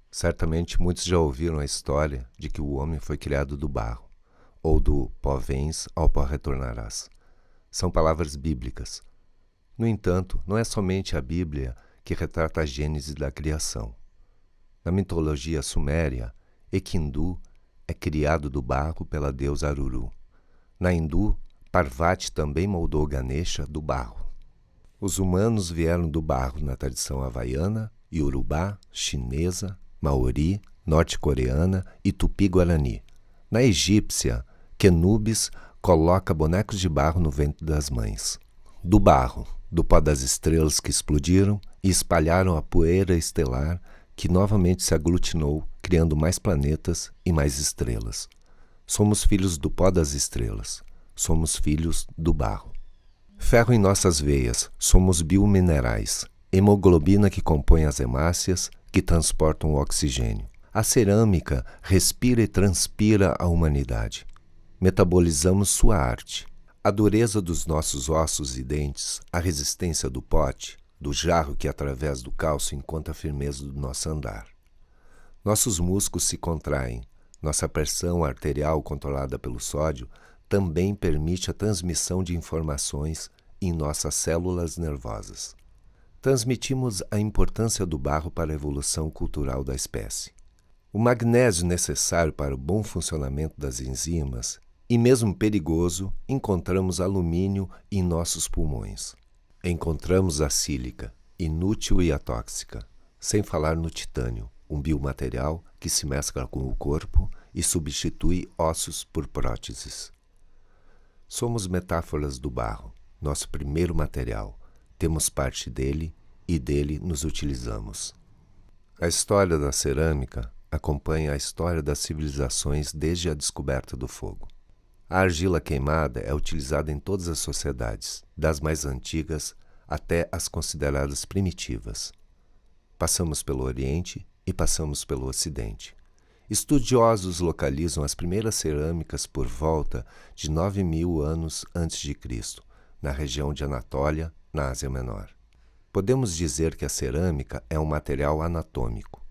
Certamente muitos já ouviram a história de que o homem foi criado do barro, ou do pó vens, ao pó retornarás. São palavras bíblicas. No entanto, não é somente a Bíblia que retrata a gênese da criação. Na mitologia suméria, Ekindu é criado do barro pela deusa Aruru. Na hindu, Parvati também moldou Ganesha do barro. Os humanos vieram do barro na tradição havaiana, iorubá, chinesa, maori, norte-coreana e tupi-guarani. Na egípcia, Quenubis coloca bonecos de barro no ventre das mães. Do barro, do pó das estrelas que explodiram e espalharam a poeira estelar que novamente se aglutinou, criando mais planetas e mais estrelas. Somos filhos do pó das estrelas. Somos filhos do barro. Ferro em nossas veias, somos biominerais. Hemoglobina que compõe as hemácias, que transportam o oxigênio. A cerâmica respira e transpira a humanidade. Metabolizamos sua arte. A dureza dos nossos ossos e dentes, a resistência do pote, do jarro que através do cálcio encontra a firmeza do nosso andar. Nossos músculos se contraem. Nossa pressão arterial controlada pelo sódio também permite a transmissão de informações em nossas células nervosas. Transmitimos a importância do barro para a evolução cultural da espécie. O magnésio necessário para o bom funcionamento das enzimas e mesmo perigoso, encontramos alumínio em nossos pulmões. Encontramos a sílica, inútil e atóxica, sem falar no titânio, um biomaterial que se mescla com o corpo e substitui ossos por próteses. Somos metáforas do barro, nosso primeiro material. Temos parte dele e dele nos utilizamos. A história da cerâmica acompanha a história das civilizações desde a descoberta do fogo. A argila queimada é utilizada em todas as sociedades, das mais antigas até as consideradas primitivas. Passamos pelo Oriente e passamos pelo Ocidente. Estudiosos localizam as primeiras cerâmicas por volta de 9.000 anos antes de Cristo, na região de Anatólia, na Ásia Menor. Podemos dizer que a cerâmica é um material anatômico.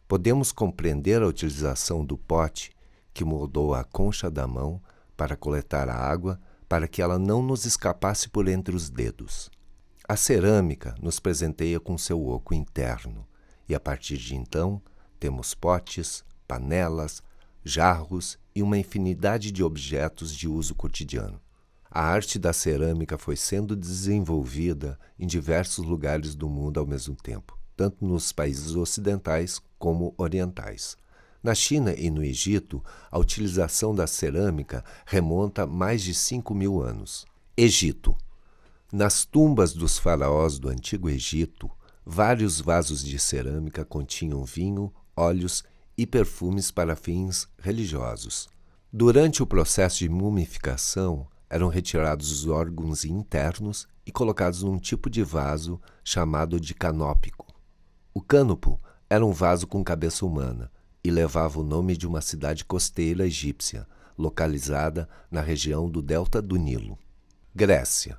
Podemos compreender a utilização do pote que moldou a concha da mão para coletar a água para que ela não nos escapasse por entre os dedos. A cerâmica nos presenteia com seu oco interno e, a partir de então, temos potes, panelas, jarros e uma infinidade de objetos de uso cotidiano. A arte da cerâmica foi sendo desenvolvida em diversos lugares do mundo ao mesmo tempo, tanto nos países ocidentais como orientais. Na China e no Egito, a utilização da cerâmica remonta a mais de 5.000 anos. Egito. Nas tumbas dos faraós do Antigo Egito, vários vasos de cerâmica continham vinho, óleos e perfumes para fins religiosos. Durante o processo de mumificação, eram retirados os órgãos internos e colocados num tipo de vaso chamado de canópico. O cânopo era um vaso com cabeça humana e levava o nome de uma cidade costeira egípcia, localizada na região do delta do Nilo. Grécia.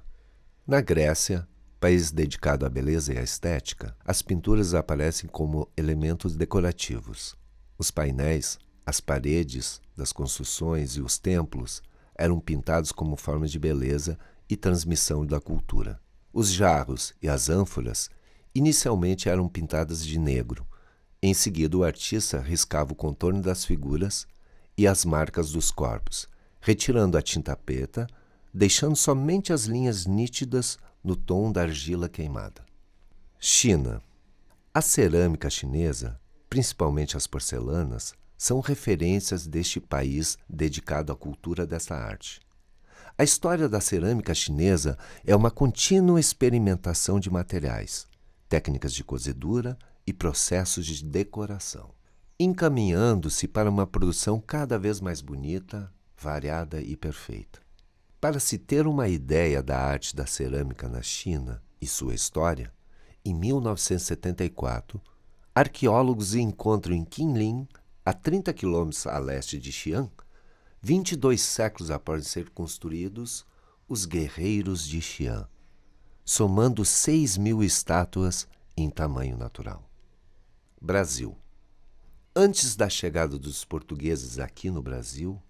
Na Grécia, país dedicado à beleza e à estética, as pinturas aparecem como elementos decorativos. Os painéis, as paredes das construções e os templos eram pintados como formas de beleza e transmissão da cultura. Os jarros e as ânforas inicialmente eram pintadas de negro. Em seguida, o artista riscava o contorno das figuras e as marcas dos corpos, retirando a tinta preta, deixando somente as linhas nítidas no tom da argila queimada. China. A cerâmica chinesa, principalmente as porcelanas, são referências deste país dedicado à cultura dessa arte. A história da cerâmica chinesa é uma contínua experimentação de materiais, técnicas de cozedura e processos de decoração, encaminhando-se para uma produção cada vez mais bonita, variada e perfeita. Para se ter uma ideia da arte da cerâmica na China e sua história, em 1974, arqueólogos encontram em Qinlin, a 30 quilômetros a leste de Xi'an, 22 séculos após ser construídos, os guerreiros de Xi'an, somando 6.000 estátuas em tamanho natural. Brasil. Antes da chegada dos portugueses aqui no Brasil,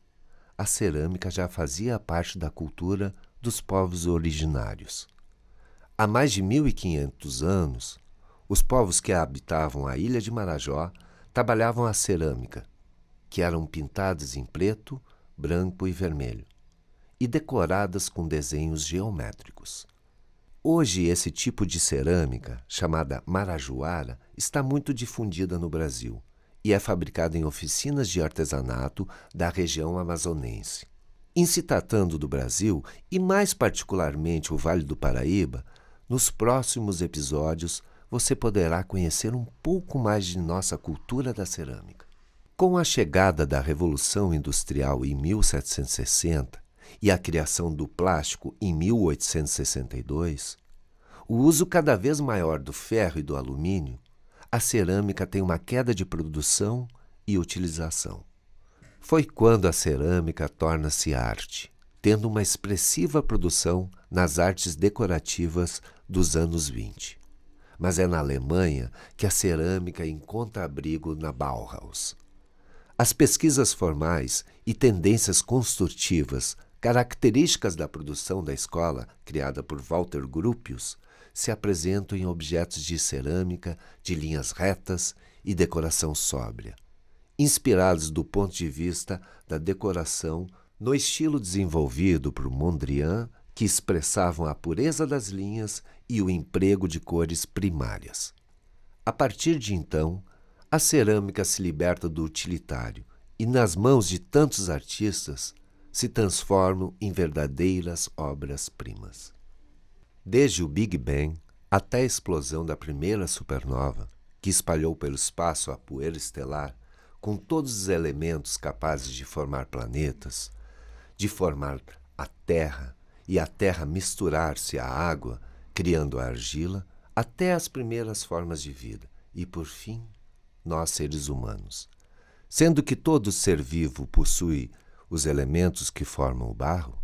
a cerâmica já fazia parte da cultura dos povos originários. Há mais de 1.500 anos, os povos que habitavam a ilha de Marajó trabalhavam a cerâmica, que eram pintadas em preto, branco e vermelho, e decoradas com desenhos geométricos. Hoje, esse tipo de cerâmica, chamada marajoara, está muito difundida no Brasil e é fabricada em oficinas de artesanato da região amazonense. Em se tratando do Brasil, e mais particularmente o Vale do Paraíba, nos próximos episódios você poderá conhecer um pouco mais de nossa cultura da cerâmica. Com a chegada da Revolução Industrial em 1760 e a criação do plástico em 1862, o uso cada vez maior do ferro e do alumínio, a cerâmica tem uma queda de produção e utilização. Foi quando a cerâmica torna-se arte, tendo uma expressiva produção nas artes decorativas dos anos 20. Mas é na Alemanha que a cerâmica encontra abrigo na Bauhaus. As pesquisas formais e tendências construtivas características da produção da escola, criada por Walter Gropius, se apresentam em objetos de cerâmica de linhas retas e decoração sóbria, inspirados do ponto de vista da decoração no estilo desenvolvido por Mondrian, que expressavam a pureza das linhas e o emprego de cores primárias. A partir de então, a cerâmica se liberta do utilitário e, nas mãos de tantos artistas, se transformam em verdadeiras obras-primas. Desde o Big Bang até a explosão da primeira supernova, que espalhou pelo espaço a poeira estelar, com todos os elementos capazes de formar planetas, de formar a Terra e a Terra misturar-se à água, criando a argila, até as primeiras formas de vida e, por fim, nós seres humanos. Sendo que todo ser vivo possui os elementos que formam o barro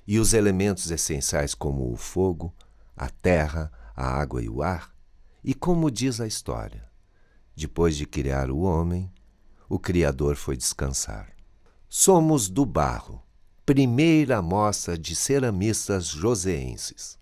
e os elementos essenciais como o fogo, a terra, a água e o ar, e como diz a história, depois de criar o homem, o Criador foi descansar. Somos do barro, primeira amostra de ceramistas joseenses.